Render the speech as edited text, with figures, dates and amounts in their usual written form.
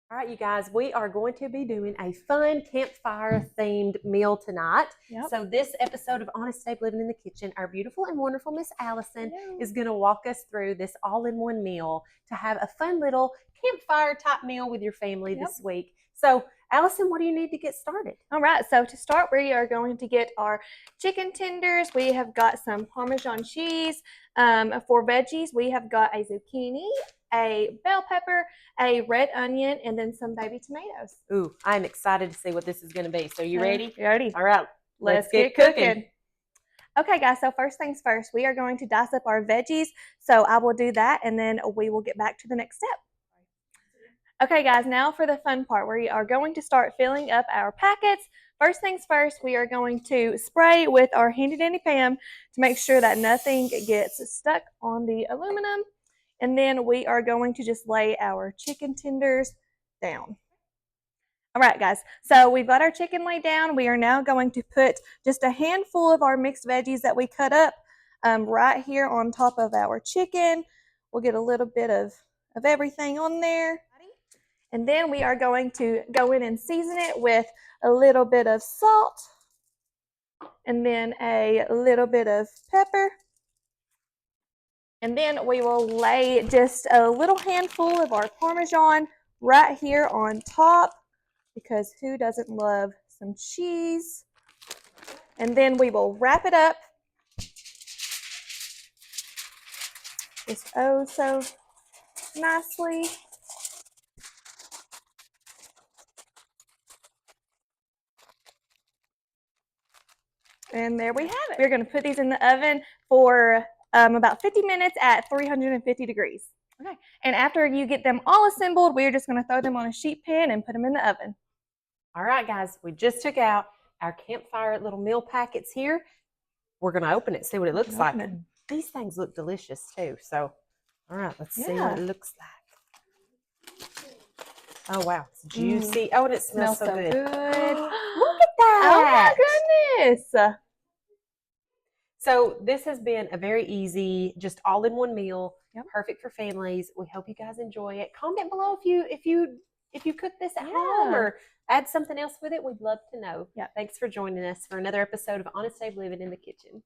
All right, you guys, we are going to be doing a fun campfire themed meal tonight. Yep. So, this episode of Honest Abe Living in the Kitchen, our beautiful and wonderful Miss Allison Hello. is going to walk us through this all in one meal to have a fun little campfire type meal with your family this week. So, Allison, what do you need to get started? All right, so to start, we are going to get our chicken tenders. We have got some Parmesan cheese. For veggies, we have got a zucchini, a bell pepper, a red onion, and then some baby tomatoes. Ooh, I'm excited to see what this is going to be. So, you ready? Ready. All right, Let's get cooking. Okay, guys, so first things first, we are going to dice up our veggies. So I will do that, and then we will get back to the next step. Okay, guys, now for the fun part. We are going to start filling up our packets. First things first, we are going to spray with our handy dandy Pam to make sure that nothing gets stuck on the aluminum. And then we are going to just lay our chicken tenders down. All right, guys, so we've got our chicken laid down. We are now going to put just a handful of our mixed veggies that we cut up right here on top of our chicken. We'll get a little bit of everything on there. And then we are going to go in and season it with a little bit of salt and then a little bit of pepper. And then we will lay just a little handful of our Parmesan right here on top because who doesn't love some cheese? And then we will wrap it up just oh so nicely. And there we have it. We're going to put these in the oven for about 50 minutes at 350 degrees. Okay. And after you get them all assembled, we're just going to throw them on a sheet pan and put them in the oven. All right, guys, we just took out our campfire little meal packets here. We're going to open it, see what it looks like. These things look delicious too. So, all right, let's see what it looks like. Oh, wow. It's juicy. Oh, and it smells so good. Look at that. Oh, my goodness. So this has been a very easy, just all-in-one meal, perfect for families. We hope you guys enjoy it. Comment below if you cook this at home or add something else with it. We'd love to know. Thanks for joining us for another episode of Honest Abe Living in the Kitchen.